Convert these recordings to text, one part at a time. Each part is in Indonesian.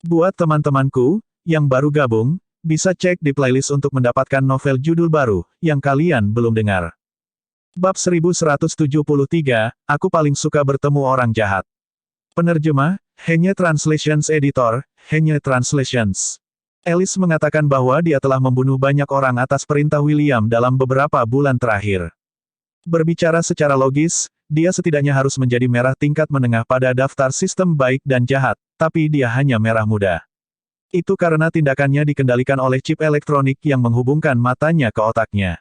Buat teman-temanku, yang baru gabung, bisa cek di playlist untuk mendapatkan novel judul baru, yang kalian belum dengar. Bab 1173, Aku Paling Suka Bertemu Orang Jahat. Penerjemah, Henye Translations Editor, Henye Translations. Alice mengatakan bahwa dia telah membunuh banyak orang atas perintah William dalam beberapa bulan terakhir. Berbicara secara logis, dia setidaknya harus menjadi merah tingkat menengah pada daftar sistem baik dan jahat, tapi dia hanya merah muda. Itu karena tindakannya dikendalikan oleh chip elektronik yang menghubungkan matanya ke otaknya.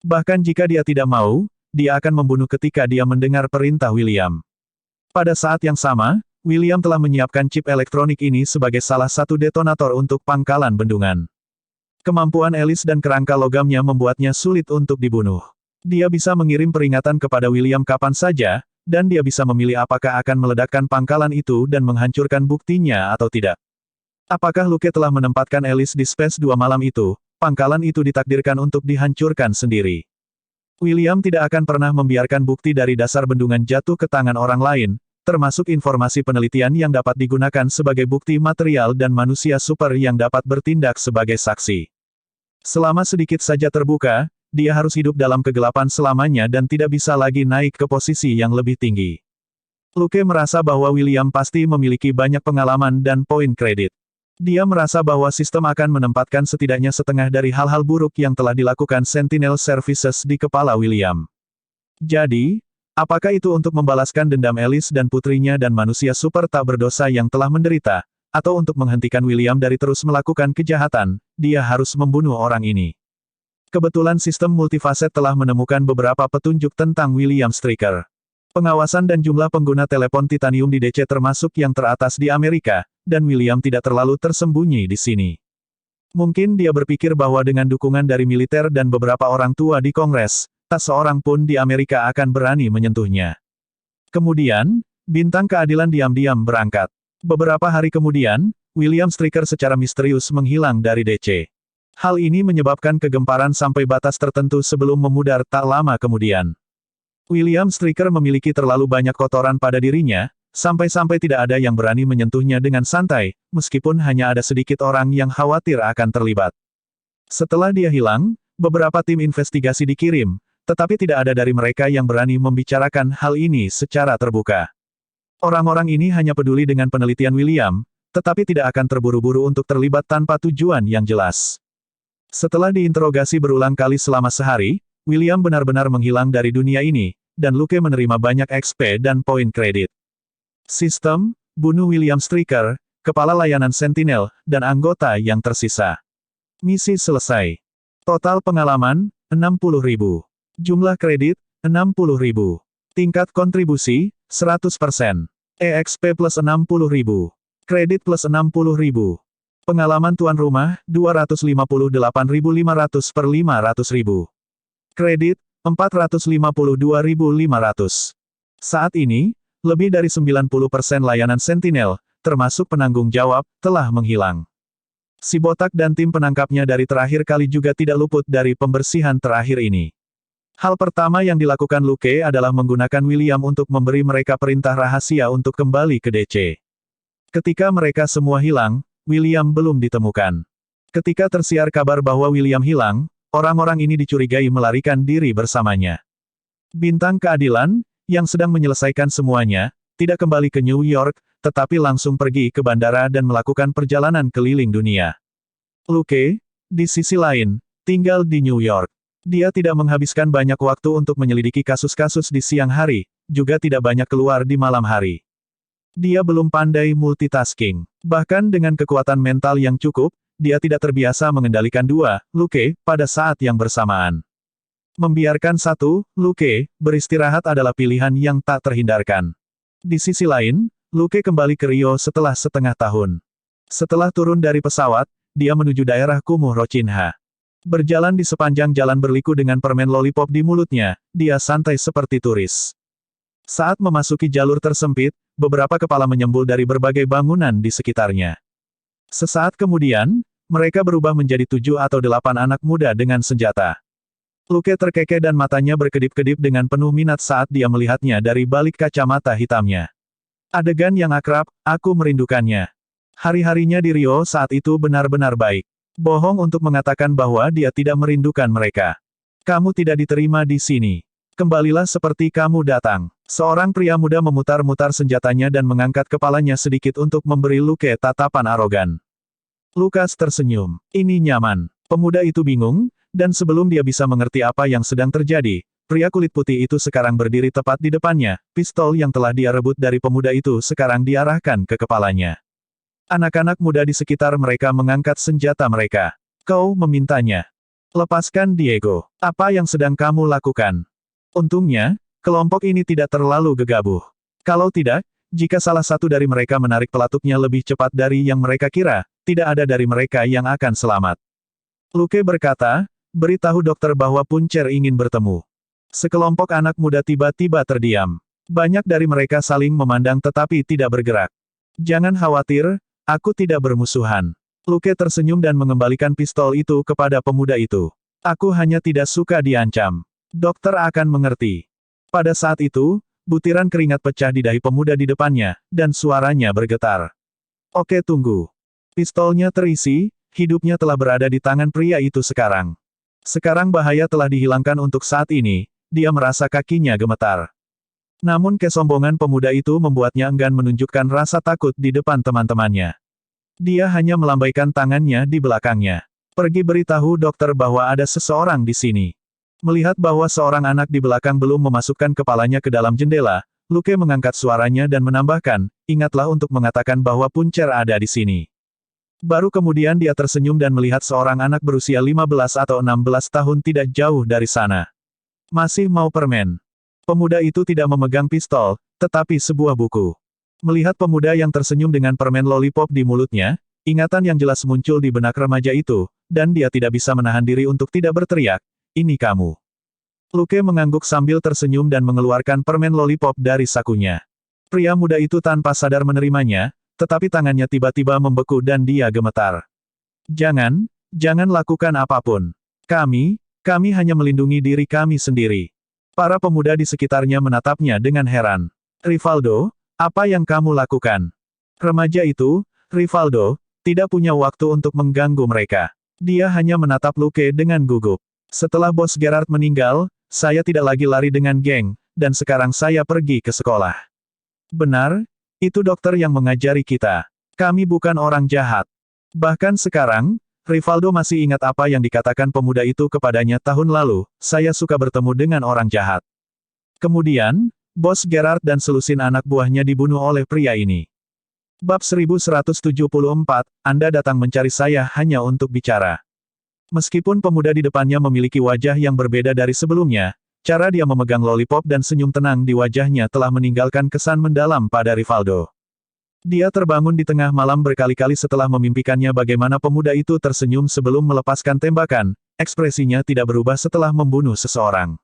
Bahkan jika dia tidak mau, dia akan membunuh ketika dia mendengar perintah William. Pada saat yang sama, William telah menyiapkan chip elektronik ini sebagai salah satu detonator untuk pangkalan bendungan. Kemampuan Alice dan kerangka logamnya membuatnya sulit untuk dibunuh. Dia bisa mengirim peringatan kepada William kapan saja, dan dia bisa memilih apakah akan meledakkan pangkalan itu dan menghancurkan buktinya atau tidak. Apakah Luke telah menempatkan Alice di Space 2 malam itu, pangkalan itu ditakdirkan untuk dihancurkan sendiri. William tidak akan pernah membiarkan bukti dari dasar bendungan jatuh ke tangan orang lain, termasuk informasi penelitian yang dapat digunakan sebagai bukti material dan manusia super yang dapat bertindak sebagai saksi. Selama sedikit saja terbuka, dia harus hidup dalam kegelapan selamanya dan tidak bisa lagi naik ke posisi yang lebih tinggi. Luke merasa bahwa William pasti memiliki banyak pengalaman dan poin kredit. Dia merasa bahwa sistem akan menempatkan setidaknya setengah dari hal-hal buruk yang telah dilakukan Sentinel Services di kepala William. Jadi, apakah itu untuk membalaskan dendam Alice dan putrinya dan manusia super tak berdosa yang telah menderita, atau untuk menghentikan William dari terus melakukan kejahatan, dia harus membunuh orang ini. Kebetulan sistem multifacet telah menemukan beberapa petunjuk tentang William Stryker. Pengawasan dan jumlah pengguna telepon titanium di DC termasuk yang teratas di Amerika, dan William tidak terlalu tersembunyi di sini. Mungkin dia berpikir bahwa dengan dukungan dari militer dan beberapa orang tua di Kongres, tak seorang pun di Amerika akan berani menyentuhnya. Kemudian, bintang keadilan diam-diam berangkat. Beberapa hari kemudian, William Stryker secara misterius menghilang dari DC. Hal ini menyebabkan kegemparan sampai batas tertentu sebelum memudar tak lama kemudian. William Stryker memiliki terlalu banyak kotoran pada dirinya, sampai-sampai tidak ada yang berani menyentuhnya dengan santai, meskipun hanya ada sedikit orang yang khawatir akan terlibat. Setelah dia hilang, beberapa tim investigasi dikirim, tetapi tidak ada dari mereka yang berani membicarakan hal ini secara terbuka. Orang-orang ini hanya peduli dengan penelitian William, tetapi tidak akan terburu-buru untuk terlibat tanpa tujuan yang jelas. Setelah diinterogasi berulang kali selama sehari, William benar-benar menghilang dari dunia ini, dan Luke menerima banyak XP dan poin kredit. Sistem, bunuh William Stryker, kepala layanan Sentinel, dan anggota yang tersisa. Misi selesai. Total pengalaman, 60.000. Jumlah kredit, 60.000. Tingkat kontribusi, 100%. EXP plus 60.000. Kredit plus 60.000. Pengalaman tuan rumah, 258.500 per 500.000. Kredit, 452.500. Saat ini, lebih dari 90% layanan Sentinel, termasuk penanggung jawab, telah menghilang. Si botak dan tim penangkapnya dari terakhir kali juga tidak luput dari pembersihan terakhir ini. Hal pertama yang dilakukan Luke adalah menggunakan William untuk memberi mereka perintah rahasia untuk kembali ke DC. Ketika mereka semua hilang, William belum ditemukan. Ketika tersiar kabar bahwa William hilang, orang-orang ini dicurigai melarikan diri bersamanya. Bintang keadilan, yang sedang menyelesaikan semuanya, tidak kembali ke New York, tetapi langsung pergi ke bandara dan melakukan perjalanan keliling dunia. Luke, di sisi lain, tinggal di New York. Dia tidak menghabiskan banyak waktu untuk menyelidiki kasus-kasus di siang hari, juga tidak banyak keluar di malam hari. Dia belum pandai multitasking. Bahkan dengan kekuatan mental yang cukup, dia tidak terbiasa mengendalikan dua, Luke, pada saat yang bersamaan. Membiarkan satu, Luke, beristirahat adalah pilihan yang tak terhindarkan. Di sisi lain, Luke kembali ke Rio setelah setengah tahun. Setelah turun dari pesawat, dia menuju daerah kumuh Rochinha. Berjalan di sepanjang jalan berliku dengan permen lollipop di mulutnya, dia santai seperti turis. Saat memasuki jalur tersempit, beberapa kepala menyembul dari berbagai bangunan di sekitarnya. Sesaat kemudian, mereka berubah menjadi 7 atau 8 anak muda dengan senjata. Luke terkekeh dan matanya berkedip-kedip dengan penuh minat saat dia melihatnya dari balik kacamata hitamnya. Adegan yang akrab, aku merindukannya. Hari-harinya di Rio saat itu benar-benar baik. Bohong untuk mengatakan bahwa dia tidak merindukan mereka. Kamu tidak diterima di sini. Kembalilah seperti kamu datang. Seorang pria muda memutar-mutar senjatanya dan mengangkat kepalanya sedikit untuk memberi Luke tatapan arogan. Lukas tersenyum. Ini nyaman. Pemuda itu bingung, dan sebelum dia bisa mengerti apa yang sedang terjadi, pria kulit putih itu sekarang berdiri tepat di depannya, pistol yang telah dia rebut dari pemuda itu sekarang diarahkan ke kepalanya. Anak-anak muda di sekitar mereka mengangkat senjata mereka. Kau memintanya. Lepaskan Diego. Apa yang sedang kamu lakukan? Untungnya, kelompok ini tidak terlalu gegabah. Kalau tidak, jika salah satu dari mereka menarik pelatuknya lebih cepat dari yang mereka kira, tidak ada dari mereka yang akan selamat. Luke berkata, beritahu dokter bahwa Puncer ingin bertemu. Sekelompok anak muda tiba-tiba terdiam. Banyak dari mereka saling memandang tetapi tidak bergerak. Jangan khawatir, aku tidak bermusuhan. Luke tersenyum dan mengembalikan pistol itu kepada pemuda itu. Aku hanya tidak suka diancam. Dokter akan mengerti. Pada saat itu, butiran keringat pecah di dahi pemuda di depannya, dan suaranya bergetar. Oke, tunggu. Pistolnya terisi, hidupnya telah berada di tangan pria itu sekarang. Sekarang bahaya telah dihilangkan untuk saat ini, dia merasa kakinya gemetar. Namun kesombongan pemuda itu membuatnya enggan menunjukkan rasa takut di depan teman-temannya. Dia hanya melambaikan tangannya di belakangnya. Pergi beritahu dokter bahwa ada seseorang di sini. Melihat bahwa seorang anak di belakang belum memasukkan kepalanya ke dalam jendela, Luke mengangkat suaranya dan menambahkan, ingatlah untuk mengatakan bahwa Puncer ada di sini. Baru kemudian dia tersenyum dan melihat seorang anak berusia 15 atau 16 tahun tidak jauh dari sana. Masih mau permen? Pemuda itu tidak memegang pistol, tetapi sebuah buku. Melihat pemuda yang tersenyum dengan permen lollipop di mulutnya, ingatan yang jelas muncul di benak remaja itu, dan dia tidak bisa menahan diri untuk tidak berteriak, ini kamu. Luke mengangguk sambil tersenyum dan mengeluarkan permen lollipop dari sakunya. Pria muda itu tanpa sadar menerimanya, tetapi tangannya tiba-tiba membeku dan dia gemetar. Jangan lakukan apapun. Kami hanya melindungi diri kami sendiri. Para pemuda di sekitarnya menatapnya dengan heran. Rivaldo, apa yang kamu lakukan? Remaja itu, Rivaldo, tidak punya waktu untuk mengganggu mereka. Dia hanya menatap Luke dengan gugup. Setelah Bos Gerard meninggal, saya tidak lagi lari dengan geng, dan sekarang saya pergi ke sekolah. Benar, itu dokter yang mengajari kita. Kami bukan orang jahat. Bahkan sekarang, Rivaldo masih ingat apa yang dikatakan pemuda itu kepadanya tahun lalu, saya suka bertemu dengan orang jahat. Kemudian, Bos Gerard dan selusin anak buahnya dibunuh oleh pria ini. Bab 1174, Anda datang mencari saya hanya untuk bicara. Meskipun pemuda di depannya memiliki wajah yang berbeda dari sebelumnya, cara dia memegang lollipop dan senyum tenang di wajahnya telah meninggalkan kesan mendalam pada Rivaldo. Dia terbangun di tengah malam berkali-kali setelah memimpikannya bagaimana pemuda itu tersenyum sebelum melepaskan tembakan, ekspresinya tidak berubah setelah membunuh seseorang.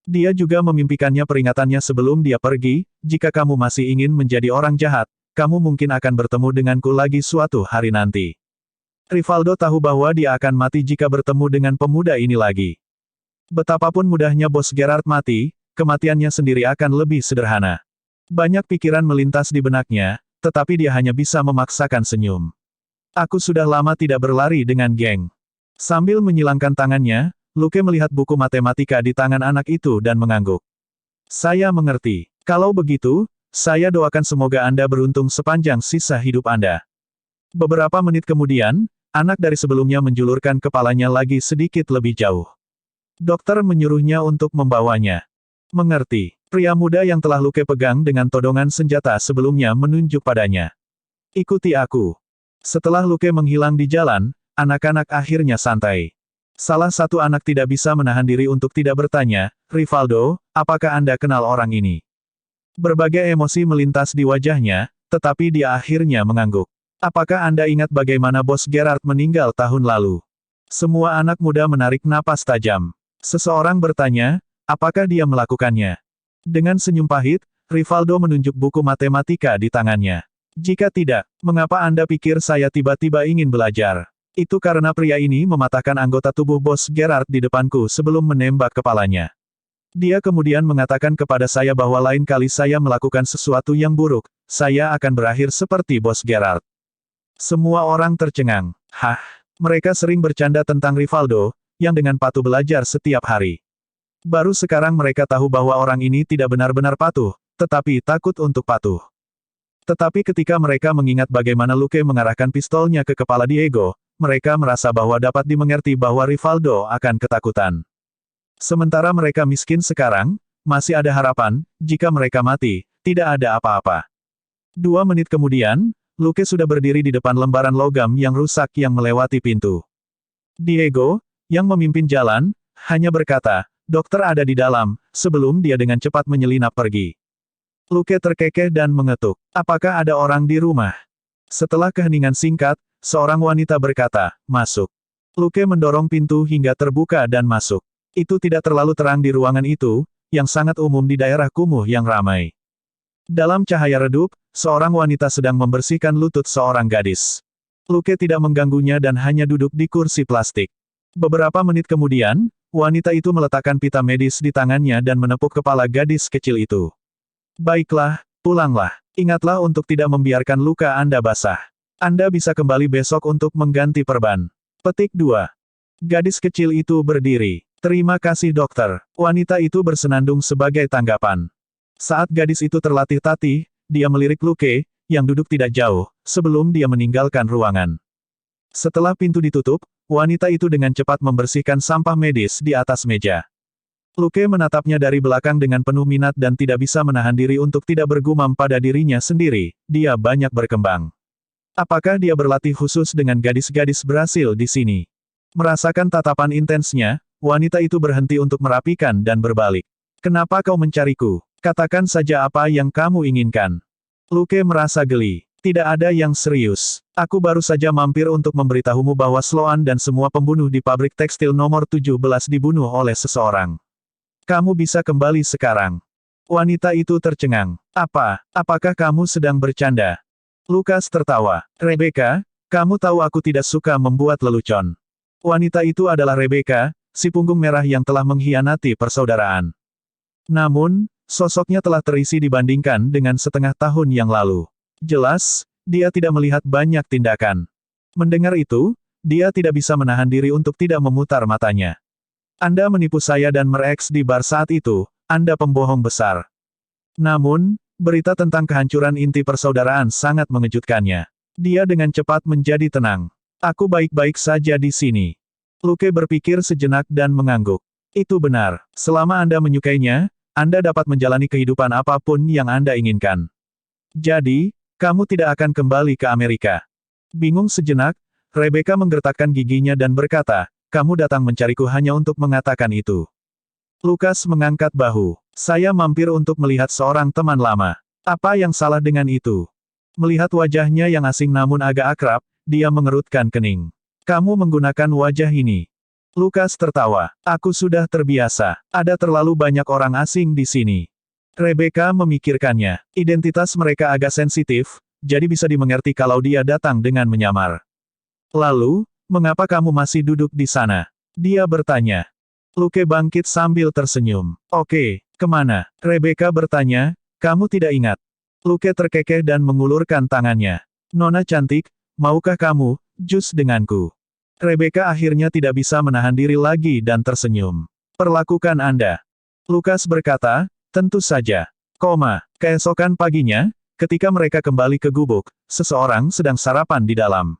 Dia juga memimpikannya peringatannya sebelum dia pergi, jika kamu masih ingin menjadi orang jahat, kamu mungkin akan bertemu denganku lagi suatu hari nanti. Rivaldo tahu bahwa dia akan mati jika bertemu dengan pemuda ini lagi. Betapapun mudahnya Bos Gerard mati, kematiannya sendiri akan lebih sederhana. Banyak pikiran melintas di benaknya, tetapi dia hanya bisa memaksakan senyum. Aku sudah lama tidak berlari dengan geng. Sambil menyilangkan tangannya, Luke melihat buku matematika di tangan anak itu dan mengangguk. Saya mengerti. Kalau begitu, saya doakan semoga Anda beruntung sepanjang sisa hidup Anda. Beberapa menit kemudian, anak dari sebelumnya menjulurkan kepalanya lagi sedikit lebih jauh. Dokter menyuruhnya untuk membawanya. Mengerti. Pria muda yang telah Luke pegang dengan todongan senjata sebelumnya menunjuk padanya. Ikuti aku. Setelah Luke menghilang di jalan, anak-anak akhirnya santai. Salah satu anak tidak bisa menahan diri untuk tidak bertanya, Rivaldo, apakah Anda kenal orang ini? Berbagai emosi melintas di wajahnya, tetapi dia akhirnya mengangguk. Apakah Anda ingat bagaimana Bos Gerard meninggal tahun lalu? Semua anak muda menarik napas tajam. Seseorang bertanya, apakah dia melakukannya? Dengan senyum pahit, Rivaldo menunjuk buku matematika di tangannya. Jika tidak, mengapa Anda pikir saya tiba-tiba ingin belajar? Itu karena pria ini mematahkan anggota tubuh Bos Gerard di depanku sebelum menembak kepalanya. Dia kemudian mengatakan kepada saya bahwa lain kali saya melakukan sesuatu yang buruk, saya akan berakhir seperti Bos Gerard. Semua orang tercengang. Hah, mereka sering bercanda tentang Rivaldo, yang dengan patuh belajar setiap hari. Baru sekarang mereka tahu bahwa orang ini tidak benar-benar patuh, tetapi takut untuk patuh. Tetapi ketika mereka mengingat bagaimana Luke mengarahkan pistolnya ke kepala Diego, mereka merasa bahwa dapat dimengerti bahwa Rivaldo akan ketakutan. Sementara mereka miskin sekarang, masih ada harapan, jika mereka mati, tidak ada apa-apa. 2 menit kemudian, Luke sudah berdiri di depan lembaran logam yang rusak yang melewati pintu. Diego, yang memimpin jalan, hanya berkata, "Dokter ada di dalam," sebelum dia dengan cepat menyelinap pergi. Luke terkekeh dan mengetuk. "Apakah ada orang di rumah?" Setelah keheningan singkat, seorang wanita berkata, "Masuk." Luke mendorong pintu hingga terbuka dan masuk. Itu tidak terlalu terang di ruangan itu, yang sangat umum di daerah kumuh yang ramai. Dalam cahaya redup, seorang wanita sedang membersihkan lutut seorang gadis. Luke tidak mengganggunya dan hanya duduk di kursi plastik. Beberapa menit kemudian, wanita itu meletakkan pita medis di tangannya dan menepuk kepala gadis kecil itu. "Baiklah, pulanglah. Ingatlah untuk tidak membiarkan luka Anda basah. Anda bisa kembali besok untuk mengganti perban." Petik 2. Gadis kecil itu berdiri. "Terima kasih dokter." Wanita itu bersenandung sebagai tanggapan. Saat gadis itu terlatih-tatih, dia melirik Luke, yang duduk tidak jauh, sebelum dia meninggalkan ruangan. Setelah pintu ditutup, wanita itu dengan cepat membersihkan sampah medis di atas meja. Luke menatapnya dari belakang dengan penuh minat dan tidak bisa menahan diri untuk tidak bergumam pada dirinya sendiri, dia banyak berkembang. Apakah dia berlatih khusus dengan gadis-gadis berhasil di sini? Merasakan tatapan intensnya, wanita itu berhenti untuk merapikan dan berbalik. "Kenapa kau mencariku? Katakan saja apa yang kamu inginkan." Luke merasa geli. "Tidak ada yang serius. Aku baru saja mampir untuk memberitahumu bahwa Sloan dan semua pembunuh di pabrik tekstil nomor 17 dibunuh oleh seseorang. Kamu bisa kembali sekarang." Wanita itu tercengang. Apakah kamu sedang bercanda?" Lukas tertawa. "Rebecca, kamu tahu aku tidak suka membuat lelucon." Wanita itu adalah Rebecca, si punggung merah yang telah mengkhianati persaudaraan. Namun, sosoknya telah terisi dibandingkan dengan setengah tahun yang lalu. Jelas, dia tidak melihat banyak tindakan. Mendengar itu, dia tidak bisa menahan diri untuk tidak memutar matanya. "Anda menipu saya dan Merex di bar saat itu, Anda pembohong besar." Namun, berita tentang kehancuran inti persaudaraan sangat mengejutkannya. Dia dengan cepat menjadi tenang. "Aku baik-baik saja di sini." Luke berpikir sejenak dan mengangguk. "Itu benar. Selama Anda menyukainya, Anda dapat menjalani kehidupan apapun yang Anda inginkan. Jadi, kamu tidak akan kembali ke Amerika." Bingung sejenak, Rebecca menggertakkan giginya dan berkata, "Kamu datang mencariku hanya untuk mengatakan itu." Lukas mengangkat bahu. "Saya mampir untuk melihat seorang teman lama. Apa yang salah dengan itu?" Melihat wajahnya yang asing namun agak akrab, dia mengerutkan kening. "Kamu menggunakan wajah ini." Lukas tertawa. "Aku sudah terbiasa. Ada terlalu banyak orang asing di sini." Rebecca memikirkannya. Identitas mereka agak sensitif, jadi bisa dimengerti kalau dia datang dengan menyamar. "Lalu, mengapa kamu masih duduk di sana?" dia bertanya. Luke bangkit sambil tersenyum. "Oke, kemana?" Rebecca bertanya, "Kamu tidak ingat?" Luke terkekeh dan mengulurkan tangannya. "Nona cantik, maukah kamu, jus denganku?" Rebecca akhirnya tidak bisa menahan diri lagi dan tersenyum. "Perlakukan Anda." Lukas berkata, "Tentu saja." Keesokan paginya, ketika mereka kembali ke gubuk, seseorang sedang sarapan di dalam.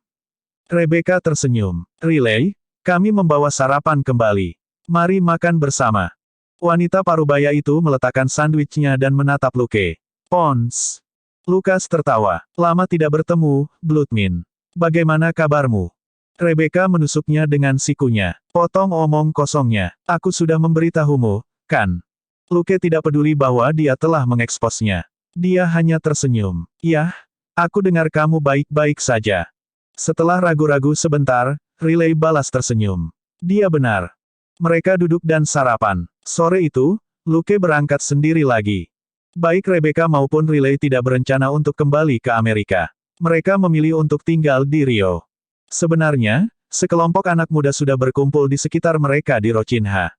Rebecca tersenyum. "Riley, kami membawa sarapan kembali. Mari makan bersama." Wanita parubaya itu meletakkan sandwichnya dan menatap Luke. "Pons." Lukas tertawa. "Lama tidak bertemu, Bloodmin. Bagaimana kabarmu?" Rebecca menusuknya dengan sikunya. "Potong omong kosongnya. Aku sudah memberitahumu, kan?" Luke tidak peduli bahwa dia telah mengeksposnya. Dia hanya tersenyum. "Yah, aku dengar kamu baik-baik saja." Setelah ragu-ragu sebentar, Riley balas tersenyum. Dia benar. Mereka duduk dan sarapan. Sore itu, Luke berangkat sendiri lagi. Baik Rebecca maupun Riley tidak berencana untuk kembali ke Amerika. Mereka memilih untuk tinggal di Rio. Sebenarnya, sekelompok anak muda sudah berkumpul di sekitar mereka di Rochinha.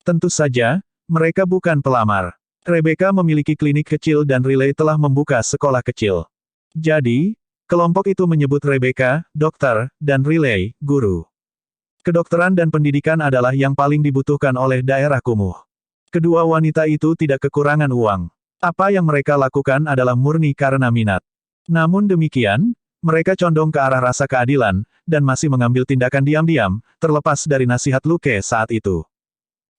Tentu saja, mereka bukan pelamar. Rebecca memiliki klinik kecil dan Riley telah membuka sekolah kecil. Jadi, Kelompok itu menyebut Rebecca, dokter, dan Riley, guru. Kedokteran dan pendidikan adalah yang paling dibutuhkan oleh daerah kumuh. Kedua wanita itu tidak kekurangan uang. Apa yang mereka lakukan adalah murni karena minat. Namun demikian, mereka condong ke arah rasa keadilan, dan masih mengambil tindakan diam-diam, terlepas dari nasihat Luke saat itu.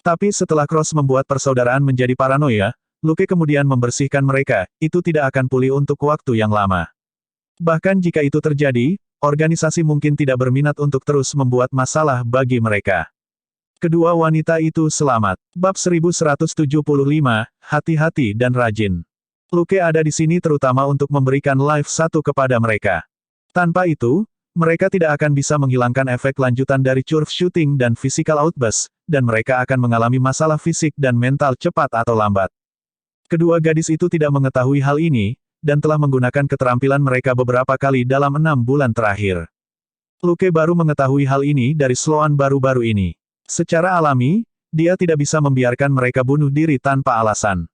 Tapi setelah Cross membuat persaudaraan menjadi paranoia, Luke kemudian membersihkan mereka, itu tidak akan pulih untuk waktu yang lama. Bahkan jika itu terjadi, organisasi mungkin tidak berminat untuk terus membuat masalah bagi mereka. Kedua wanita itu selamat. Bab 1175, hati-hati dan rajin. Luke ada di sini terutama untuk memberikan live 1 kepada mereka. Tanpa itu, mereka tidak akan bisa menghilangkan efek lanjutan dari curve shooting dan physical outburst, dan mereka akan mengalami masalah fisik dan mental cepat atau lambat. Kedua gadis itu tidak mengetahui hal ini, dan telah menggunakan keterampilan mereka beberapa kali dalam 6 bulan terakhir. Luke baru mengetahui hal ini dari Sloan baru-baru ini. Secara alami, dia tidak bisa membiarkan mereka bunuh diri tanpa alasan.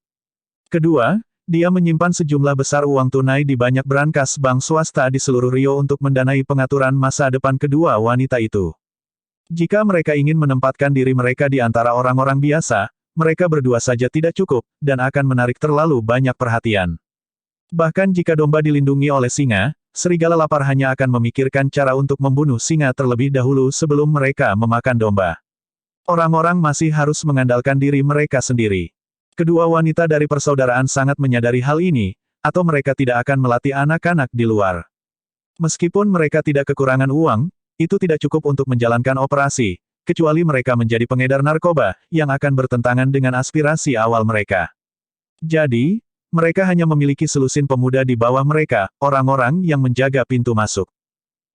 Kedua, dia menyimpan sejumlah besar uang tunai di banyak brankas bank swasta di seluruh Rio untuk mendanai pengaturan masa depan kedua wanita itu. Jika mereka ingin menempatkan diri mereka di antara orang-orang biasa, mereka berdua saja tidak cukup, dan akan menarik terlalu banyak perhatian. Bahkan jika domba dilindungi oleh singa, serigala lapar hanya akan memikirkan cara untuk membunuh singa terlebih dahulu sebelum mereka memakan domba. Orang-orang masih harus mengandalkan diri mereka sendiri. Kedua wanita dari persaudaraan sangat menyadari hal ini, atau mereka tidak akan melatih anak-anak di luar. Meskipun mereka tidak kekurangan uang, itu tidak cukup untuk menjalankan operasi, kecuali mereka menjadi pengedar narkoba, yang akan bertentangan dengan aspirasi awal mereka. Jadi, mereka hanya memiliki selusin pemuda di bawah mereka, orang-orang yang menjaga pintu masuk.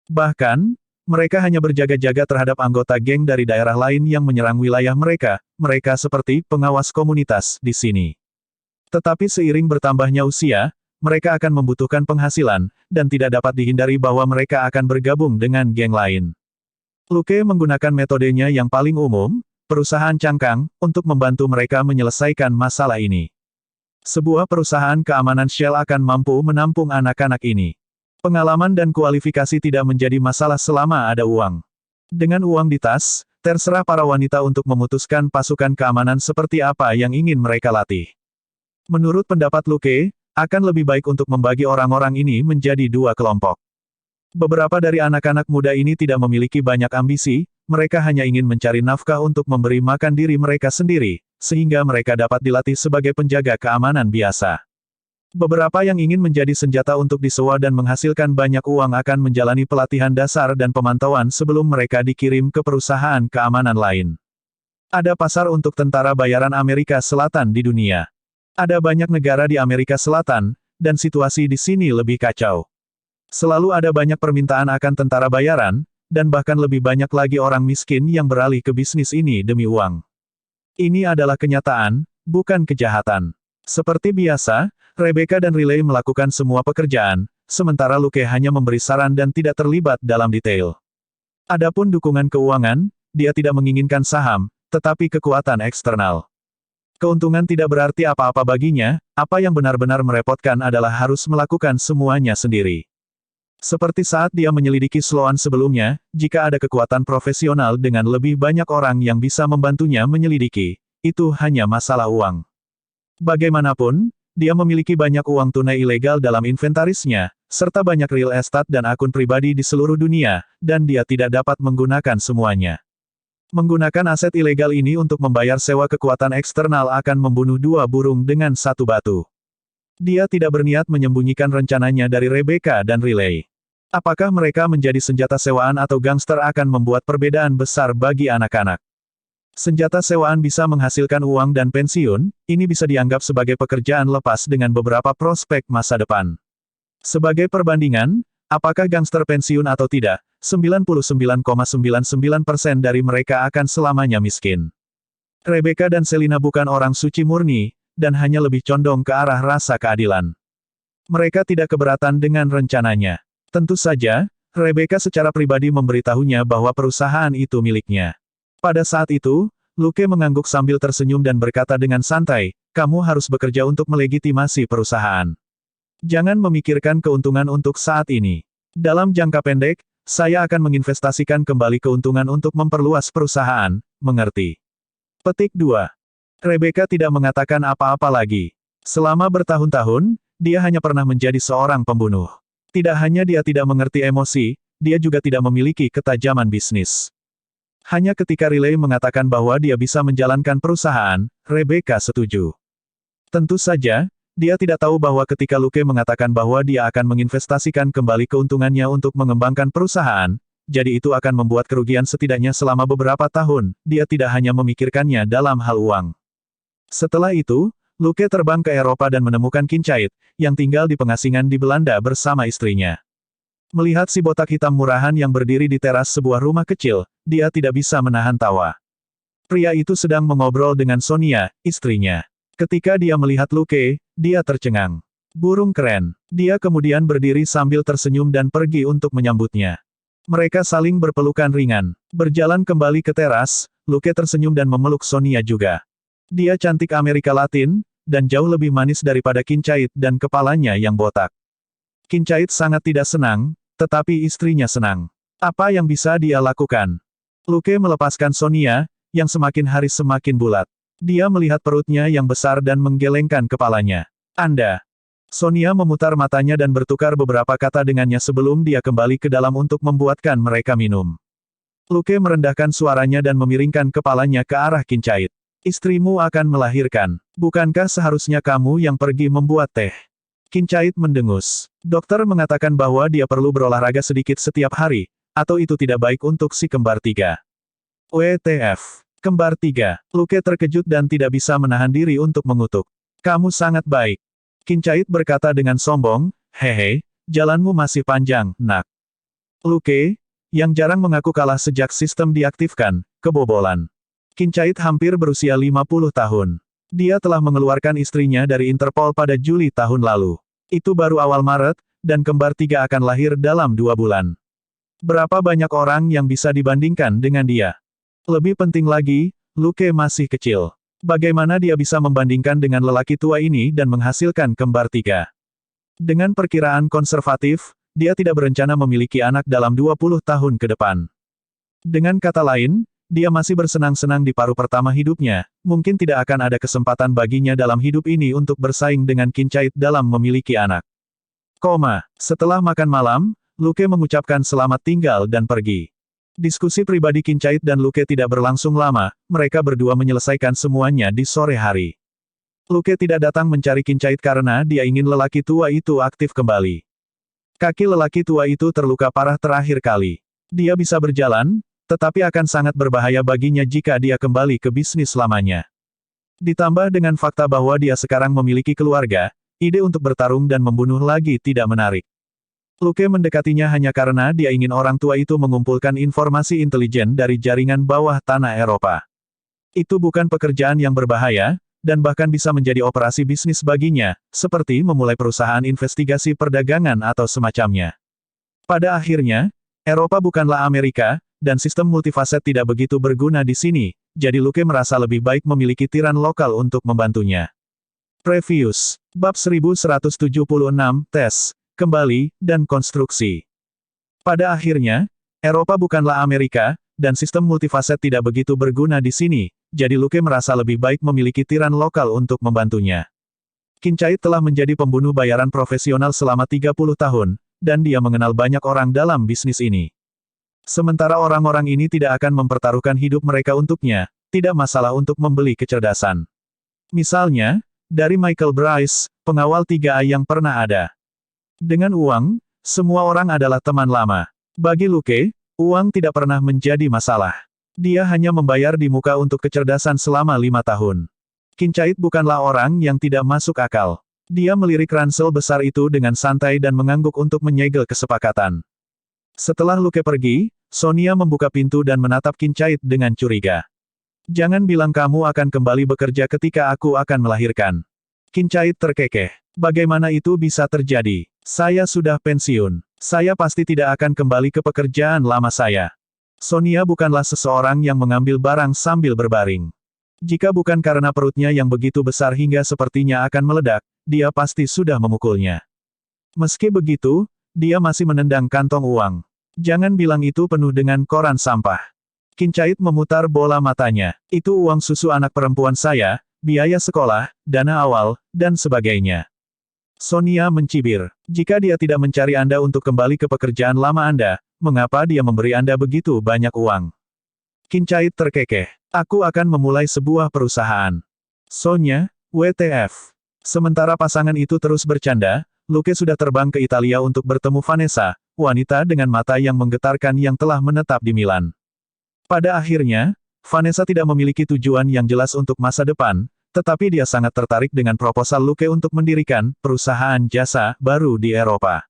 Bahkan, mereka hanya berjaga-jaga terhadap anggota geng dari daerah lain yang menyerang wilayah mereka, mereka seperti pengawas komunitas di sini. Tetapi seiring bertambahnya usia, mereka akan membutuhkan penghasilan, dan tidak dapat dihindari bahwa mereka akan bergabung dengan geng lain. Luke menggunakan metodenya yang paling umum, perusahaan cangkang, untuk membantu mereka menyelesaikan masalah ini. Sebuah perusahaan keamanan Shell akan mampu menampung anak-anak ini. Pengalaman dan kualifikasi tidak menjadi masalah selama ada uang. Dengan uang di tas, terserah para wanita untuk memutuskan pasukan keamanan seperti apa yang ingin mereka latih. Menurut pendapat Luke, akan lebih baik untuk membagi orang-orang ini menjadi 2 kelompok. Beberapa dari anak-anak muda ini tidak memiliki banyak ambisi, mereka hanya ingin mencari nafkah untuk memberi makan diri mereka sendiri, sehingga mereka dapat dilatih sebagai penjaga keamanan biasa. Beberapa yang ingin menjadi senjata untuk disewa dan menghasilkan banyak uang akan menjalani pelatihan dasar dan pemantauan sebelum mereka dikirim ke perusahaan keamanan lain. Ada pasar untuk tentara bayaran Amerika Selatan di dunia. Ada banyak negara di Amerika Selatan, dan situasi di sini lebih kacau. Selalu ada banyak permintaan akan tentara bayaran, dan bahkan lebih banyak lagi orang miskin yang beralih ke bisnis ini demi uang. Ini adalah kenyataan, bukan kejahatan. Seperti biasa, Rebecca dan Riley melakukan semua pekerjaan, sementara Luke hanya memberi saran dan tidak terlibat dalam detail. Adapun dukungan keuangan, dia tidak menginginkan saham, tetapi kekuatan eksternal. Keuntungan tidak berarti apa-apa baginya, apa yang benar-benar merepotkan adalah harus melakukan semuanya sendiri. Seperti saat dia menyelidiki Sloan sebelumnya, jika ada kekuatan profesional dengan lebih banyak orang yang bisa membantunya menyelidiki, itu hanya masalah uang. Bagaimanapun, dia memiliki banyak uang tunai ilegal dalam inventarisnya, serta banyak real estate dan akun pribadi di seluruh dunia, dan dia tidak dapat menggunakan semuanya. Menggunakan aset ilegal ini untuk membayar sewa kekuatan eksternal akan membunuh 2 burung dengan 1 batu. Dia tidak berniat menyembunyikan rencananya dari Rebecca dan Riley. Apakah mereka menjadi senjata sewaan atau gangster akan membuat perbedaan besar bagi anak-anak. Senjata sewaan bisa menghasilkan uang dan pensiun, ini bisa dianggap sebagai pekerjaan lepas dengan beberapa prospek masa depan. Sebagai perbandingan, apakah gangster pensiun atau tidak, 99,99% dari mereka akan selamanya miskin. Rebecca dan Selina bukan orang suci murni, dan hanya lebih condong ke arah rasa keadilan. Mereka tidak keberatan dengan rencananya. Tentu saja, Rebecca secara pribadi memberitahunya bahwa perusahaan itu miliknya. Pada saat itu, Luke mengangguk sambil tersenyum dan berkata dengan santai, kamu harus bekerja untuk melegitimasi perusahaan. Jangan memikirkan keuntungan untuk saat ini. Dalam jangka pendek, saya akan menginvestasikan kembali keuntungan untuk memperluas perusahaan, mengerti? Petik 2. Rebecca tidak mengatakan apa-apa lagi. Selama bertahun-tahun, dia hanya pernah menjadi seorang pembunuh. Tidak hanya dia tidak mengerti emosi, dia juga tidak memiliki ketajaman bisnis. Hanya ketika Riley mengatakan bahwa dia bisa menjalankan perusahaan, Rebecca setuju. Tentu saja, dia tidak tahu bahwa ketika Luke mengatakan bahwa dia akan menginvestasikan kembali keuntungannya untuk mengembangkan perusahaan, jadi itu akan membuat kerugian setidaknya selama beberapa tahun, dia tidak hanya memikirkannya dalam hal uang. Setelah itu, Luke terbang ke Eropa dan menemukan Kincaid, yang tinggal di pengasingan di Belanda bersama istrinya. Melihat si botak hitam murahan yang berdiri di teras sebuah rumah kecil, dia tidak bisa menahan tawa. Pria itu sedang mengobrol dengan Sonia, istrinya. Ketika dia melihat Luke, dia tercengang. Burung keren. Dia kemudian berdiri sambil tersenyum dan pergi untuk menyambutnya. Mereka saling berpelukan ringan. Berjalan kembali ke teras, Luke tersenyum dan memeluk Sonia juga. Dia cantik Amerika Latin, dan jauh lebih manis daripada Kincaid dan kepalanya yang botak. Kincaid sangat tidak senang, tetapi istrinya senang. Apa yang bisa dia lakukan? Luke melepaskan Sonia, yang semakin hari semakin bulat. Dia melihat perutnya yang besar dan menggelengkan kepalanya. Anda. Sonia memutar matanya dan bertukar beberapa kata dengannya sebelum dia kembali ke dalam untuk membuatkan mereka minum. Luke merendahkan suaranya dan memiringkan kepalanya ke arah Kincaid. Istrimu akan melahirkan. Bukankah seharusnya kamu yang pergi membuat teh? Kincaid mendengus. Dokter mengatakan bahwa dia perlu berolahraga sedikit setiap hari, atau itu tidak baik untuk si kembar tiga. WTF. Kembar tiga. Luke terkejut dan tidak bisa menahan diri untuk mengutuk. Kamu sangat baik. Kincaid berkata dengan sombong, hehe, jalanmu masih panjang, nak. Luke, yang jarang mengaku kalah sejak sistem diaktifkan, kebobolan. Kincaid hampir berusia 50 tahun. Dia telah mengeluarkan istrinya dari Interpol pada Juli tahun lalu. Itu baru awal Maret, dan kembar tiga akan lahir dalam 2 bulan. Berapa banyak orang yang bisa dibandingkan dengan dia? Lebih penting lagi, Luke masih kecil. Bagaimana dia bisa membandingkan dengan lelaki tua ini dan menghasilkan kembar tiga? Dengan perkiraan konservatif, dia tidak berencana memiliki anak dalam 20 tahun ke depan. Dengan kata lain, dia masih bersenang-senang di paruh pertama hidupnya, mungkin tidak akan ada kesempatan baginya dalam hidup ini untuk bersaing dengan Kincaid dalam memiliki anak. Setelah makan malam, Luke mengucapkan selamat tinggal dan pergi. Diskusi pribadi Kincaid dan Luke tidak berlangsung lama, mereka berdua menyelesaikan semuanya di sore hari. Luke tidak datang mencari Kincaid karena dia ingin lelaki tua itu aktif kembali. Kaki lelaki tua itu terluka parah terakhir kali. Dia bisa berjalan, tetapi akan sangat berbahaya baginya jika dia kembali ke bisnis lamanya. Ditambah dengan fakta bahwa dia sekarang memiliki keluarga, ide untuk bertarung dan membunuh lagi tidak menarik. Luke mendekatinya hanya karena dia ingin orang tua itu mengumpulkan informasi intelijen dari jaringan bawah tanah Eropa. Itu bukan pekerjaan yang berbahaya, dan bahkan bisa menjadi operasi bisnis baginya, seperti memulai perusahaan investigasi perdagangan atau semacamnya. Pada akhirnya, Eropa bukanlah Amerika, dan sistem multifaset tidak begitu berguna di sini, jadi Luke merasa lebih baik memiliki tiran lokal untuk membantunya. Previous. Bab 1176, Tes, Kembali, dan Konstruksi. Pada akhirnya, Eropa bukanlah Amerika, dan sistem multifaset tidak begitu berguna di sini, jadi Luke merasa lebih baik memiliki tiran lokal untuk membantunya. Kincaid telah menjadi pembunuh bayaran profesional selama 30 tahun, dan dia mengenal banyak orang dalam bisnis ini. Sementara orang-orang ini tidak akan mempertaruhkan hidup mereka untuknya, tidak masalah untuk membeli kecerdasan. Misalnya, dari Michael Bryce, pengawal 3A yang pernah ada. Dengan uang, semua orang adalah teman lama. Bagi Luke, uang tidak pernah menjadi masalah. Dia hanya membayar di muka untuk kecerdasan selama 5 tahun. Kincaid bukanlah orang yang tidak masuk akal. Dia melirik ransel besar itu dengan santai dan mengangguk untuk menyegel kesepakatan. Setelah Luke pergi, Sonia membuka pintu dan menatap Kincaid dengan curiga. Jangan bilang kamu akan kembali bekerja ketika aku akan melahirkan. Kincaid terkekeh. Bagaimana itu bisa terjadi? Saya sudah pensiun. Saya pasti tidak akan kembali ke pekerjaan lama saya. Sonia bukanlah seseorang yang mengambil barang sambil berbaring. Jika bukan karena perutnya yang begitu besar hingga sepertinya akan meledak, dia pasti sudah memukulnya. Meski begitu, Dia masih menendang kantong uang. Jangan bilang itu penuh dengan koran sampah. Kincait memutar bola matanya. Itu uang susu anak perempuan saya, biaya sekolah, dana awal, dan sebagainya. Sonia mencibir. Jika dia tidak mencari Anda untuk kembali ke pekerjaan lama Anda, mengapa dia memberi Anda begitu banyak uang? Kincait terkekeh. Aku akan memulai sebuah perusahaan. Sonia, WTF. Sementara pasangan itu terus bercanda, Luke sudah terbang ke Italia untuk bertemu Vanessa, wanita dengan mata yang menggetarkan yang telah menetap di Milan. Pada akhirnya, Vanessa tidak memiliki tujuan yang jelas untuk masa depan, tetapi dia sangat tertarik dengan proposal Luke untuk mendirikan perusahaan jasa baru di Eropa.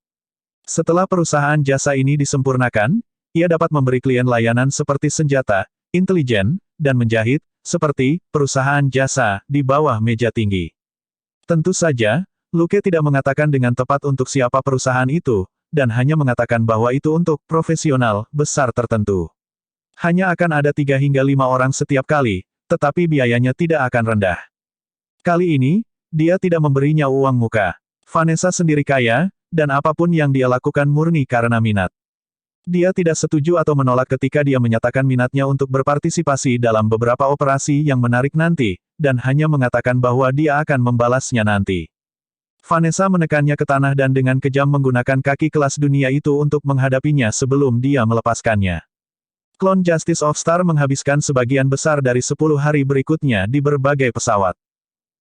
Setelah perusahaan jasa ini disempurnakan, ia dapat memberi klien layanan seperti senjata, intelijen, dan menjahit, seperti perusahaan jasa di bawah meja tinggi. Tentu saja, Luke tidak mengatakan dengan tepat untuk siapa perusahaan itu, dan hanya mengatakan bahwa itu untuk profesional besar tertentu. Hanya akan ada 3 hingga 5 orang setiap kali, tetapi biayanya tidak akan rendah. Kali ini, dia tidak memberinya uang muka. Vanessa sendiri kaya, dan apapun yang dia lakukan murni karena minat. Dia tidak setuju atau menolak ketika dia menyatakan minatnya untuk berpartisipasi dalam beberapa operasi yang menarik nanti, dan hanya mengatakan bahwa dia akan membalasnya nanti. Vanessa menekannya ke tanah dan dengan kejam menggunakan kaki kelas dunia itu untuk menghadapinya sebelum dia melepaskannya. Klon Justice of Star menghabiskan sebagian besar dari 10 hari berikutnya di berbagai pesawat.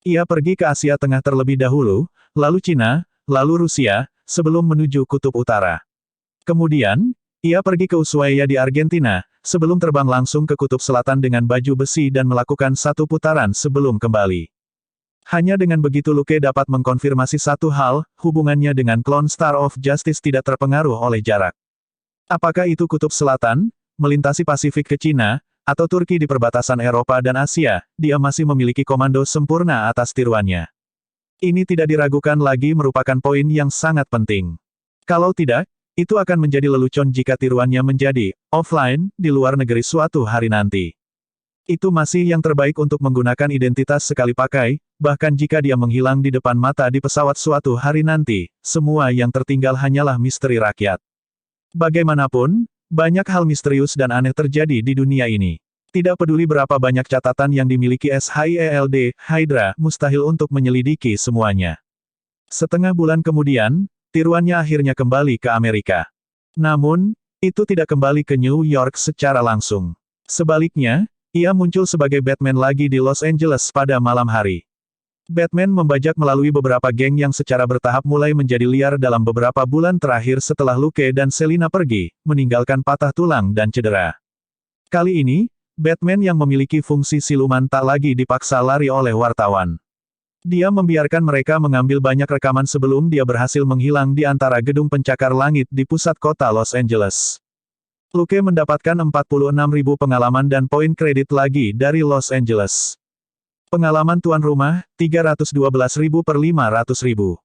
Ia pergi ke Asia Tengah terlebih dahulu, lalu Cina, lalu Rusia, sebelum menuju Kutub Utara. Kemudian, ia pergi ke Ushuaia di Argentina, sebelum terbang langsung ke Kutub Selatan dengan baju besi dan melakukan satu putaran sebelum kembali. Hanya dengan begitu Luke dapat mengkonfirmasi satu hal, hubungannya dengan klon Star of Justice tidak terpengaruh oleh jarak. Apakah itu Kutub Selatan, melintasi Pasifik ke Cina, atau Turki di perbatasan Eropa dan Asia, dia masih memiliki komando sempurna atas tiruannya. Ini tidak diragukan lagi merupakan poin yang sangat penting. Kalau tidak, itu akan menjadi lelucon jika tiruannya menjadi offline di luar negeri suatu hari nanti. Itu masih yang terbaik untuk menggunakan identitas sekali pakai, bahkan jika dia menghilang di depan mata di pesawat suatu hari nanti, semua yang tertinggal hanyalah misteri rakyat. Bagaimanapun, banyak hal misterius dan aneh terjadi di dunia ini. Tidak peduli berapa banyak catatan yang dimiliki SHIELD, Hydra, mustahil untuk menyelidiki semuanya. Setengah bulan kemudian, tiruannya akhirnya kembali ke Amerika. Namun, itu tidak kembali ke New York secara langsung. Sebaliknya, ia muncul sebagai Batman lagi di Los Angeles pada malam hari. Batman membajak melalui beberapa geng yang secara bertahap mulai menjadi liar dalam beberapa bulan terakhir setelah Luke dan Selina pergi, meninggalkan patah tulang dan cedera. Kali ini, Batman yang memiliki fungsi siluman tak lagi dipaksa lari oleh wartawan. Dia membiarkan mereka mengambil banyak rekaman sebelum dia berhasil menghilang di antara gedung pencakar langit di pusat kota Los Angeles. Luke mendapatkan 46.000 pengalaman dan poin kredit lagi dari Los Angeles. Pengalaman tuan rumah, 312.000 per 500.000.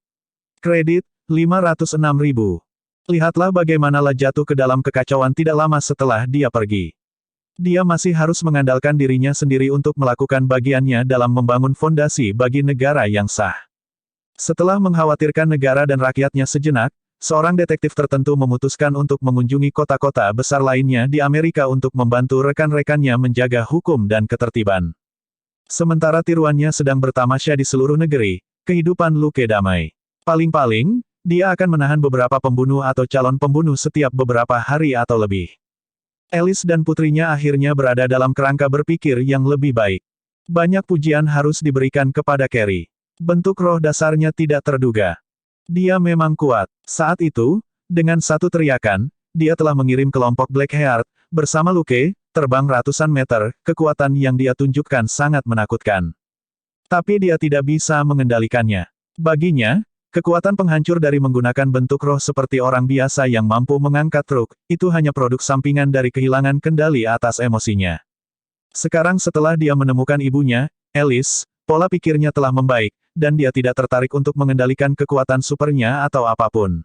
Kredit, 506.000. Lihatlah bagaimana La jatuh ke dalam kekacauan tidak lama setelah dia pergi. Dia masih harus mengandalkan dirinya sendiri untuk melakukan bagiannya dalam membangun fondasi bagi negara yang sah. Setelah mengkhawatirkan negara dan rakyatnya sejenak, seorang detektif tertentu memutuskan untuk mengunjungi kota-kota besar lainnya di Amerika untuk membantu rekan-rekannya menjaga hukum dan ketertiban. Sementara tiruannya sedang bertamasya di seluruh negeri, kehidupan Luke damai. Paling-paling, dia akan menahan beberapa pembunuh atau calon pembunuh setiap beberapa hari atau lebih. Alice dan putrinya akhirnya berada dalam kerangka berpikir yang lebih baik. Banyak pujian harus diberikan kepada Carrie. Bentuk roh dasarnya tidak terduga. Dia memang kuat. Saat itu, dengan satu teriakan, dia telah mengirim kelompok Blackheart, bersama Luke, terbang ratusan meter, kekuatan yang dia tunjukkan sangat menakutkan. Tapi dia tidak bisa mengendalikannya. Baginya, kekuatan penghancur dari menggunakan bentuk roh seperti orang biasa yang mampu mengangkat truk, itu hanya produk sampingan dari kehilangan kendali atas emosinya. Sekarang setelah dia menemukan ibunya, Alice, pola pikirnya telah membaik, dan dia tidak tertarik untuk mengendalikan kekuatan supernya atau apapun.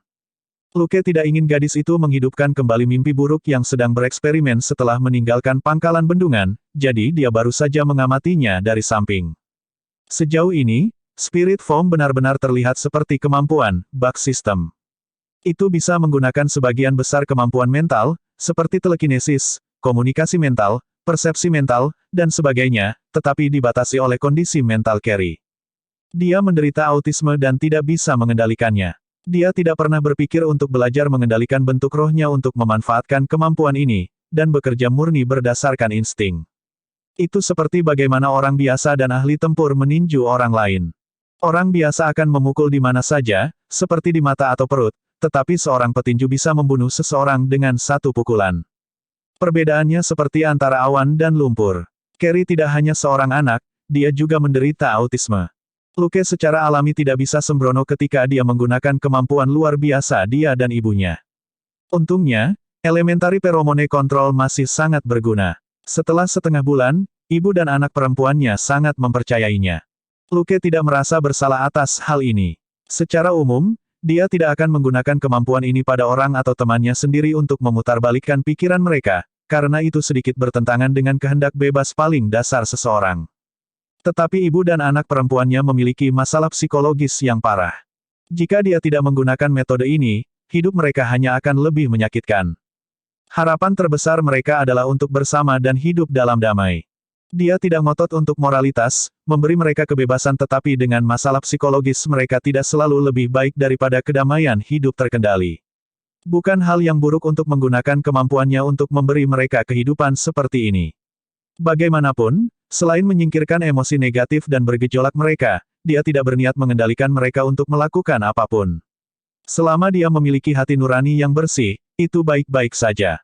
Luke tidak ingin gadis itu menghidupkan kembali mimpi buruk yang sedang bereksperimen setelah meninggalkan pangkalan bendungan, jadi dia baru saja mengamatinya dari samping. Sejauh ini, Spirit Foam benar-benar terlihat seperti kemampuan bug system. Itu bisa menggunakan sebagian besar kemampuan mental, seperti telekinesis, komunikasi mental, persepsi mental, dan sebagainya, tetapi dibatasi oleh kondisi mental Carrie. Dia menderita autisme dan tidak bisa mengendalikannya. Dia tidak pernah berpikir untuk belajar mengendalikan bentuk rohnya untuk memanfaatkan kemampuan ini, dan bekerja murni berdasarkan insting. Itu seperti bagaimana orang biasa dan ahli tempur meninju orang lain. Orang biasa akan memukul di mana saja, seperti di mata atau perut, tetapi seorang petinju bisa membunuh seseorang dengan satu pukulan. Perbedaannya seperti antara awan dan lumpur. Carrie tidak hanya seorang anak, dia juga menderita autisme. Luke secara alami tidak bisa sembrono ketika dia menggunakan kemampuan luar biasa dia dan ibunya. Untungnya, elementary pheromone control masih sangat berguna. Setelah setengah bulan, ibu dan anak perempuannya sangat mempercayainya. Luke tidak merasa bersalah atas hal ini. Secara umum, dia tidak akan menggunakan kemampuan ini pada orang atau temannya sendiri untuk memutarbalikkan pikiran mereka, karena itu sedikit bertentangan dengan kehendak bebas paling dasar seseorang. Tetapi ibu dan anak perempuannya memiliki masalah psikologis yang parah. Jika dia tidak menggunakan metode ini, hidup mereka hanya akan lebih menyakitkan. Harapan terbesar mereka adalah untuk bersama dan hidup dalam damai. Dia tidak ngotot untuk moralitas, memberi mereka kebebasan, tetapi dengan masalah psikologis mereka tidak selalu lebih baik daripada kedamaian hidup terkendali. Bukan hal yang buruk untuk menggunakan kemampuannya untuk memberi mereka kehidupan seperti ini. Bagaimanapun, selain menyingkirkan emosi negatif dan bergejolak mereka, dia tidak berniat mengendalikan mereka untuk melakukan apapun. Selama dia memiliki hati nurani yang bersih, itu baik-baik saja.